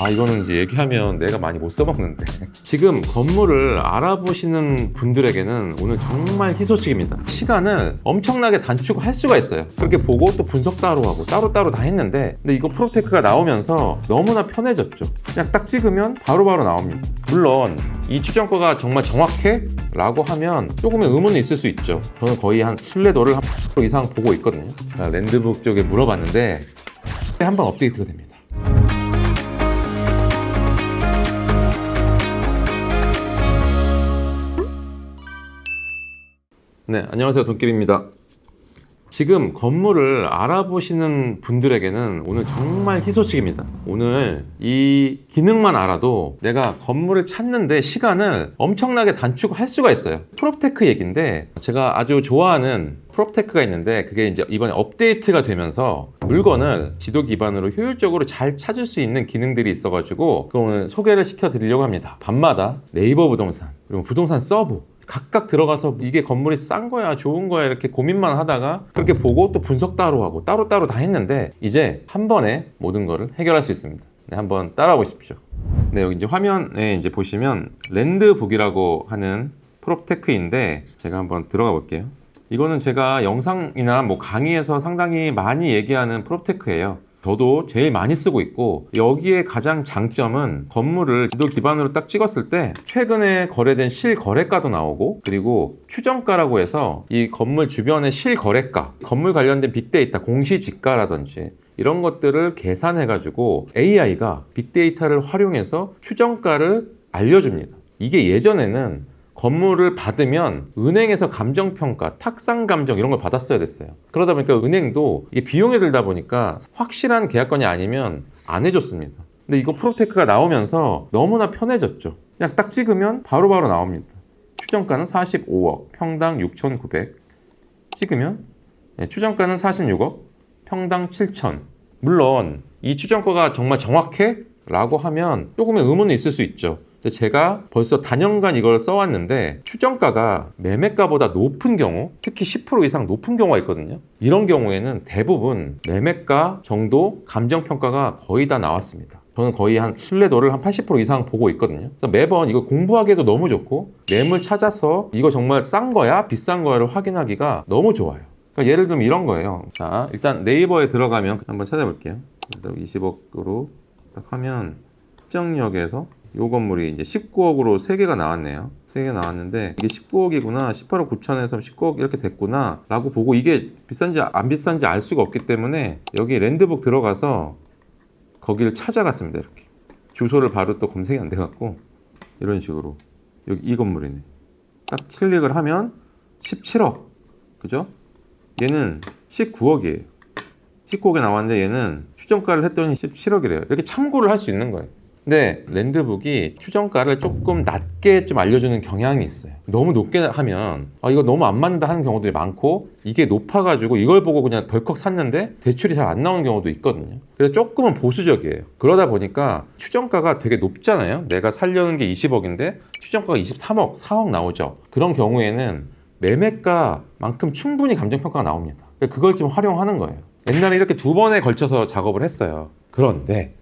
이거는 이제 얘기하면 내가 많이 못 써먹는데 지금 건물을 알아보시는 분들에게는 오늘 정말 희소식입니다. 시간을 엄청나게 단축할 수가 있어요. 그렇게 보고 또 분석 따로 하고 따로따로 다 했는데, 근데 이거 프로테크가 나오면서 너무나 편해졌죠. 그냥 딱 찍으면 바로바로 나옵니다. 물론 이 추정가가 정말 정확해? 라고 하면 조금의 의문이 있을 수 있죠. 저는 거의 한 신뢰도를 한 80% 이상 보고 있거든요. 자, 랜드북 쪽에 물어봤는데 한번 업데이트가 됩니다. 네, 안녕하세요. 돈깨비입니다. 지금 건물을 알아보시는 분들에게는 오늘 정말 희소식입니다. 오늘 이 기능만 알아도 내가 건물을 찾는데 시간을 엄청나게 단축할 수가 있어요. 프롭테크 얘기인데, 제가 아주 좋아하는 프롭테크가 있는데 그게 이제 이번에 업데이트가 되면서 물건을 지도 기반으로 효율적으로 잘 찾을 수 있는 기능들이 있어가지고 그걸 오늘 소개를 시켜드리려고 합니다. 밤마다 네이버 부동산, 그리고 부동산 서브 각각 들어가서 이게 건물이 싼 거야 좋은 거야 이렇게 고민만 하다가 그렇게 보고 또 분석 따로 하고 따로따로 다 했는데 이제 한 번에 모든 거를 해결할 수 있습니다. 네, 한번 따라와 보십시오. 네, 여기 이제 화면에 이제 보시면 랜드북이라고 하는 프롭테크인데 제가 한번 들어가 볼게요. 이거는 제가 영상이나 뭐 강의에서 상당히 많이 얘기하는 프롭테크예요. 저도 제일 많이 쓰고 있고, 여기에 가장 장점은 건물을 지도 기반으로 딱 찍었을 때 최근에 거래된 실거래가도 나오고, 그리고 추정가라고 해서 이 건물 주변의 실거래가, 건물 관련된 빅데이터, 공시지가라든지 이런 것들을 계산해 가지고 AI가 빅데이터를 활용해서 추정가를 알려줍니다. 이게 예전에는 건물을 받으면 은행에서 감정평가, 탁상감정 이런 걸 받았어야 됐어요. 그러다 보니까 은행도 이게 비용이 들다 보니까 확실한 계약건이 아니면 안 해줬습니다. 근데 이거 프로테크가 나오면서 너무나 편해졌죠. 그냥 딱 찍으면 바로바로 나옵니다. 추정가는 45억, 평당 6,900 찍으면 추정가는 46억, 평당 7,000. 물론 이 추정가가 정말 정확해? 라고 하면 조금의 의문이 있을 수 있죠. 제가 벌써 단연간 이걸 써왔는데 추정가가 매매가보다 높은 경우, 특히 10% 이상 높은 경우가 있거든요. 이런 경우에는 대부분 매매가 정도 감정평가가 거의 다 나왔습니다. 저는 거의 한 신뢰도를 한 80% 이상 보고 있거든요. 그래서 매번 이거 공부하기에도 너무 좋고, 매물 찾아서 이거 정말 싼 거야 비싼 거야를 확인하기가 너무 좋아요. 그러니까 예를 들면 이런 거예요. 자, 일단 네이버에 들어가면 한번 찾아볼게요. 20억으로 딱 하면 특정역에서 요 건물이 이제 19억으로 3개가 나왔네요. 3개 나왔는데 이게 19억이구나, 18억 9천에서 19억 이렇게 됐구나 라고 보고, 이게 비싼지 안 비싼지 알 수가 없기 때문에 여기 랜드북 들어가서 거기를 찾아갔습니다. 이렇게 주소를 바로 또 검색이 안 돼갖고 이런 식으로 여기 이 건물이네. 딱 클릭을 하면 17억, 그죠? 얘는 19억이에요 19억에 나왔는데 얘는 추정가를 했더니 17억이래요 이렇게 참고를 할 수 있는 거예요. 근데 랜드북이 추정가를 조금 낮게 좀 알려주는 경향이 있어요. 너무 높게 하면 이거 너무 안 맞는다 하는 경우들이 많고, 이게 높아가지고 이걸 보고 그냥 덜컥 샀는데 대출이 잘 안 나오는 경우도 있거든요. 그래서 조금은 보수적이에요. 그러다 보니까 추정가가 되게 높잖아요. 내가 살려는 게 20억인데 추정가가 23억, 4억 나오죠. 그런 경우에는 매매가만큼 충분히 감정평가가 나옵니다. 그걸 좀 활용하는 거예요. 옛날에 이렇게 2번에 걸쳐서 작업을 했어요. 그런데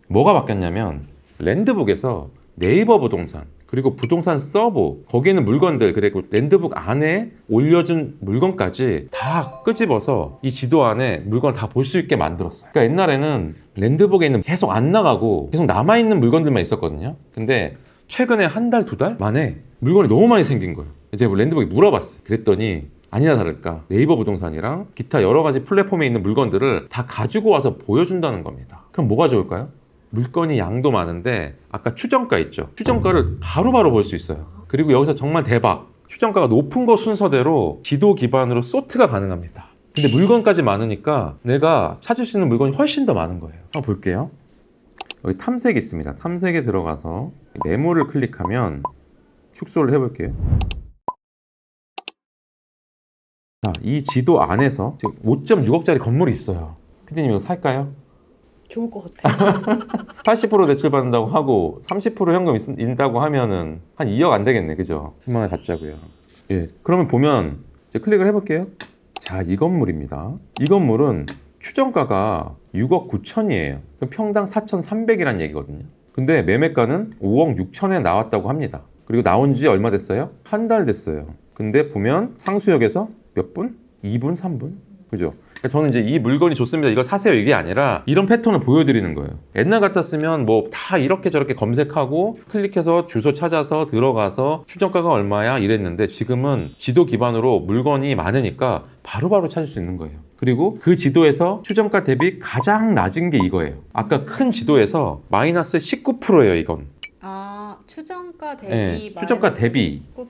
뭐가 바뀌었냐면 랜드북에서 네이버 부동산, 그리고 부동산 서브, 거기에 있는 물건들, 그리고 랜드북 안에 올려준 물건까지 다 끄집어서 이 지도 안에 물건을 다 볼 수 있게 만들었어요. 그러니까 옛날에는 랜드북에 있는 계속 안 나가고 계속 남아있는 물건들만 있었거든요. 근데 최근에 한 달, 2달 만에 물건이 너무 많이 생긴 거예요. 이제 랜드북에 물어봤어요. 그랬더니 아니나 다를까 네이버 부동산이랑 기타 여러 가지 플랫폼에 있는 물건들을 다 가지고 와서 보여준다는 겁니다. 그럼 뭐가 좋을까요? 물건이 양도 많은데 아까 추정가 있죠? 추정가를 바로바로 볼 수 있어요. 그리고 여기서 정말 대박! 추정가가 높은 거 순서대로 지도 기반으로 소트가 가능합니다. 근데 물건까지 많으니까 내가 찾을 수 있는 물건이 훨씬 더 많은 거예요. 한번 볼게요. 여기 탐색이 있습니다. 탐색에 들어가서 메모를 클릭하면 축소를 해볼게요. 자, 이 지도 안에서 지금 5.6억짜리 건물이 있어요. 피디님 이거 살까요? 좋을 것 같아요. 80% 대출받는다고 하고 30% 현금 있다고 하면은 한 2억 안 되겠네, 그죠? 10만 원 받자고요. 예, 그러면 보면 이제 클릭을 해볼게요. 자, 이 건물입니다. 이 건물은 추정가가 6억 9천이에요. 그럼 평당 4,300이란 얘기거든요. 근데 매매가는 5억 6천에 나왔다고 합니다. 그리고 나온 지 얼마 됐어요? 한 달 됐어요. 근데 보면 상수역에서 몇 분? 2분, 3분? 그죠? 그러니까 저는 이제 이 물건이 좋습니다, 이걸 사세요, 이게 아니라 이런 패턴을 보여드리는 거예요. 옛날 같았으면 뭐 다 이렇게 저렇게 검색하고 클릭해서 주소 찾아서 들어가서 추정가가 얼마야 이랬는데, 지금은 지도 기반으로 물건이 많으니까 바로바로 찾을 수 있는 거예요. 그리고 그 지도에서 추정가 대비 가장 낮은 게 이거예요. 아까 큰 지도에서 마이너스 19%예요, 이건. 아, 추정가 대비 예, 추정가 대비. 19%.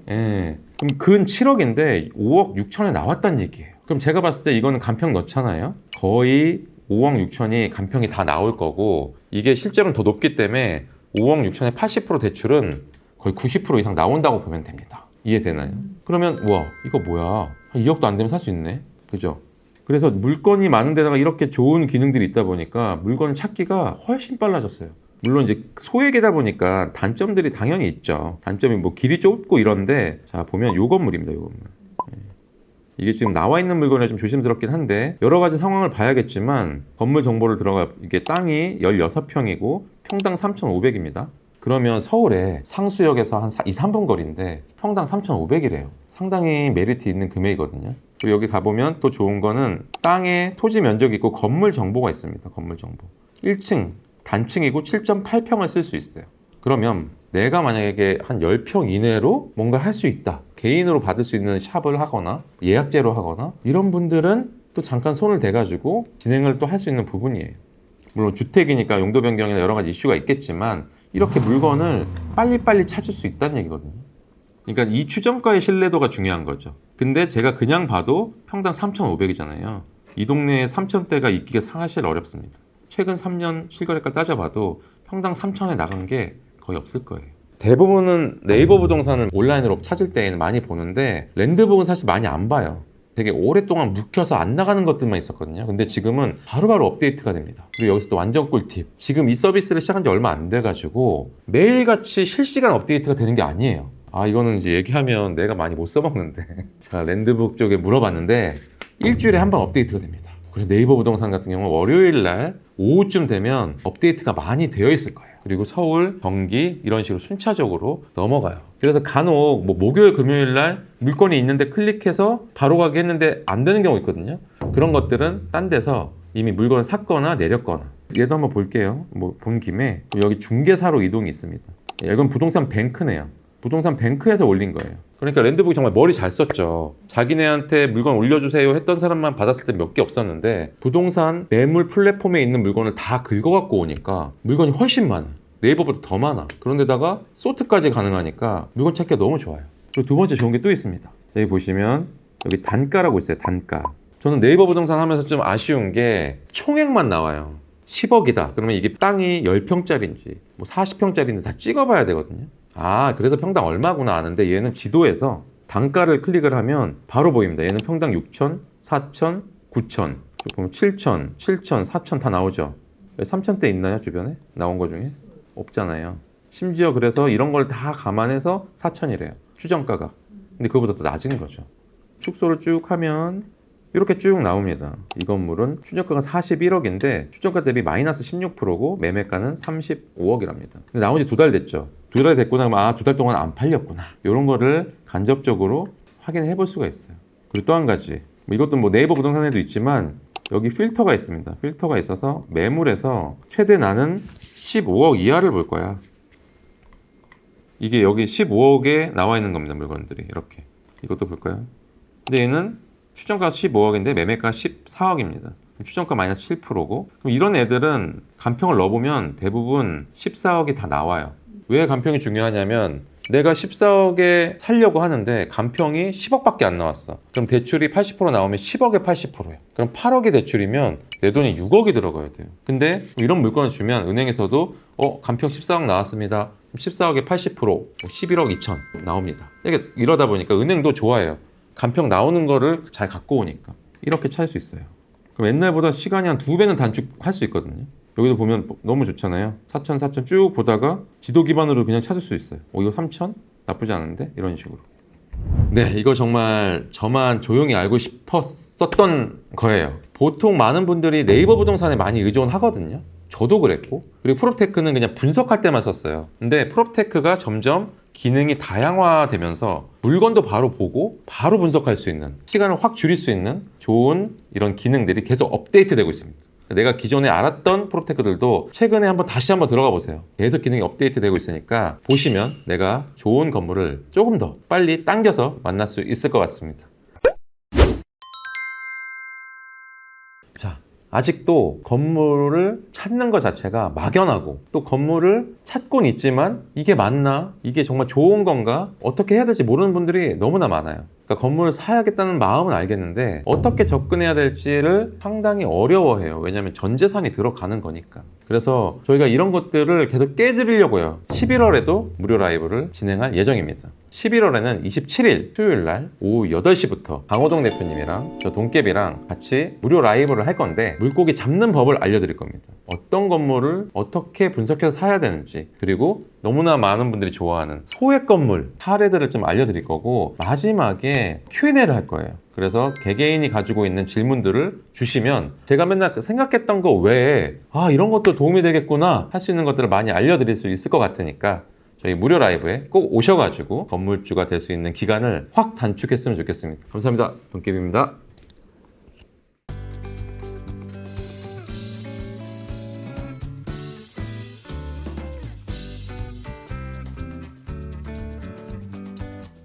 예. 그럼 근 7억인데 5억 6천에 나왔다는 얘기예요. 그럼 제가 봤을 때 이거는 간평 넣잖아요. 거의 5억 6천이 간평이 다 나올 거고, 이게 실제로는 더 높기 때문에 5억 6천의 80% 대출은 거의 90% 이상 나온다고 보면 됩니다. 이해되나요? 그러면 우와, 이거 뭐야, 한 2억도 안 되면 살 수 있네, 그죠? 그래서 물건이 많은 데다가 이렇게 좋은 기능들이 있다 보니까 물건을 찾기가 훨씬 빨라졌어요. 물론 이제 소액이다 보니까 단점들이 당연히 있죠. 단점이 뭐 길이 좁고 이런데, 자 보면 요 건물입니다, 요 건물. 예. 이게 지금 나와 있는 물건에 좀 조심스럽긴 한데 여러 가지 상황을 봐야겠지만, 건물 정보를 들어가, 이게 땅이 16평이고 평당 3,500입니다. 그러면 서울에 상수역에서 한 2, 3분 거리인데 평당 3,500이래요. 상당히 메리트 있는 금액이거든요. 그리고 여기 가보면 또 좋은 거는 땅에 토지 면적이 있고 건물 정보가 있습니다. 건물 정보. 1층 단층이고 7.8평을 쓸 수 있어요. 그러면 내가 만약에 한 10평 이내로 뭔가 할 수 있다, 개인으로 받을 수 있는 샵을 하거나 예약제로 하거나, 이런 분들은 또 잠깐 손을 대가지고 진행을 또 할 수 있는 부분이에요. 물론 주택이니까 용도 변경이나 여러 가지 이슈가 있겠지만 이렇게 물건을 빨리빨리 찾을 수 있다는 얘기거든요. 그러니까 이 추정가의 신뢰도가 중요한 거죠. 근데 제가 그냥 봐도 평당 3,500이잖아요. 이 동네에 3,000대가 있기가 사실 어렵습니다. 최근 3년 실거래가 따져봐도 평당 3,000에 나간 게 거의 없을 거예요. 대부분은 네이버 부동산을 온라인으로 찾을 때에는 많이 보는데, 랜드북은 사실 많이 안 봐요. 되게 오랫동안 묵혀서 안 나가는 것들만 있었거든요. 근데 지금은 바로바로 업데이트가 됩니다. 그리고 여기서 또 완전 꿀팁. 지금 이 서비스를 시작한 지 얼마 안 돼가지고 매일같이 실시간 업데이트가 되는 게 아니에요. 아, 이거는 이제 얘기하면 내가 많이 못 써먹는데 제가 랜드북 쪽에 물어봤는데 일주일에 한 번 업데이트가 됩니다. 그래서 네이버 부동산 같은 경우는 월요일 날 오후쯤 되면 업데이트가 많이 되어 있을 거예요. 그리고 서울, 경기 이런 식으로 순차적으로 넘어가요. 그래서 간혹 뭐 목요일, 금요일 날 물건이 있는데 클릭해서 바로 가게 했는데 안 되는 경우 있거든요. 그런 것들은 딴 데서 이미 물건을 샀거나 내렸거나. 얘도 한번 볼게요. 뭐 본 김에 여기 중개사로 이동이 있습니다. 이건 부동산 뱅크네요. 부동산 뱅크에서 올린 거예요. 그러니까 랜드북이 정말 머리 잘 썼죠. 자기네한테 물건 올려주세요 했던 사람만 받았을 때 몇 개 없었는데, 부동산 매물 플랫폼에 있는 물건을 다 긁어갖고 오니까 물건이 훨씬 많아. 네이버보다 더 많아. 그런데다가 소트까지 가능하니까 물건 찾기가 너무 좋아요. 그리고 두 번째 좋은 게 또 있습니다. 여기 보시면 여기 단가라고 있어요. 단가. 저는 네이버 부동산 하면서 좀 아쉬운 게 총액만 나와요. 10억이다. 그러면 이게 땅이 10평짜리인지 뭐 40평짜리인지 다 찍어봐야 되거든요. 아, 그래서 평당 얼마구나 아는데, 얘는 지도에서 단가를 클릭을 하면 바로 보입니다. 얘는 평당 6천, 4천, 9천, 보면 7천, 7천, 4천 다 나오죠. 3천대 있나요? 주변에? 나온 거 중에? 없잖아요. 심지어 그래서 이런 걸 다 감안해서 4천이래요. 추정가가. 근데 그거보다 더 낮은 거죠. 축소를 쭉 하면 이렇게 쭉 나옵니다. 이 건물은 추정가가 41억인데 추정가 대비 마이너스 16%고 매매가는 35억이랍니다. 근데 나온 지 2달 됐죠. 2달 됐구나 하면 아, 2달 동안 안 팔렸구나. 이런 거를 간접적으로 확인해 볼 수가 있어요. 그리고 또 한 가지. 이것도 뭐 네이버 부동산에도 있지만 여기 필터가 있습니다. 필터가 있어서 매물에서 최대 나는 15억 이하를 볼 거야. 이게 여기 15억에 나와 있는 겁니다. 물건들이 이렇게. 이것도 볼까요? 근데 얘는 추정가 15억인데 매매가 14억입니다. 추정가 마이너스 7%고, 그럼 이런 애들은 간평을 넣어보면 대부분 14억이 다 나와요. 왜 간평이 중요하냐면, 내가 14억에 살려고 하는데 간평이 10억밖에 안 나왔어. 그럼 대출이 80% 나오면 10억에 80%예요. 그럼 8억의 대출이면 내 돈이 6억이 들어가야 돼요. 근데 이런 물건을 주면 은행에서도 간평 14억 나왔습니다. 14억에 80%, 11억 2천 나옵니다. 이러다 보니까 은행도 좋아해요. 간평 나오는 거를 잘 갖고 오니까. 이렇게 찾을 수 있어요. 그럼 옛날보다 시간이 한 2배는 단축할 수 있거든요. 여기도 보면 너무 좋잖아요. 4천, 4천 쭉 보다가 지도 기반으로 그냥 찾을 수 있어요. 이거 3천? 나쁘지 않은데? 이런 식으로. 네, 이거 정말 저만 조용히 알고 썼던 거예요. 보통 많은 분들이 네이버 부동산에 많이 의존하거든요. 저도 그랬고, 그리고 프롭테크는 그냥 분석할 때만 썼어요. 근데 프롭테크가 점점 기능이 다양화되면서 물건도 바로 보고 바로 분석할 수 있는, 시간을 확 줄일 수 있는 좋은 이런 기능들이 계속 업데이트되고 있습니다. 내가 기존에 알았던 프롭테크들도 최근에 다시 한번 들어가 보세요. 계속 기능이 업데이트되고 있으니까 보시면 내가 좋은 건물을 조금 더 빨리 당겨서 만날 수 있을 것 같습니다. 자, 아직도 건물을 찾는 것 자체가 막연하고, 또 건물을 찾곤 있지만 이게 맞나? 이게 정말 좋은 건가? 어떻게 해야 될지 모르는 분들이 너무나 많아요. 그러니까 건물을 사야겠다는 마음은 알겠는데 어떻게 접근해야 될지를 상당히 어려워해요. 왜냐하면 전 재산이 들어가는 거니까. 그래서 저희가 이런 것들을 계속 깨드리려고요. 11월에도 무료 라이브를 진행할 예정입니다. 11월에는 27일 수요일 날 오후 8시부터 강호동 대표님이랑 저 돈깨비랑 같이 무료 라이브를 할 건데, 물고기 잡는 법을 알려드릴 겁니다. 어떤 건물을 어떻게 분석해서 사야 되는지, 그리고 너무나 많은 분들이 좋아하는 소액 건물 사례들을 좀 알려드릴 거고, 마지막에 Q&A를 할 거예요. 그래서 개개인이 가지고 있는 질문들을 주시면 제가 맨날 생각했던 거 외에 이런 것도 도움이 되겠구나 할 수 있는 것들을 많이 알려드릴 수 있을 것 같으니까 저희 무료 라이브에 꼭 오셔가지고 건물주가 될 수 있는 기간을 확 단축했으면 좋겠습니다. 감사합니다. 돈깨비입니다.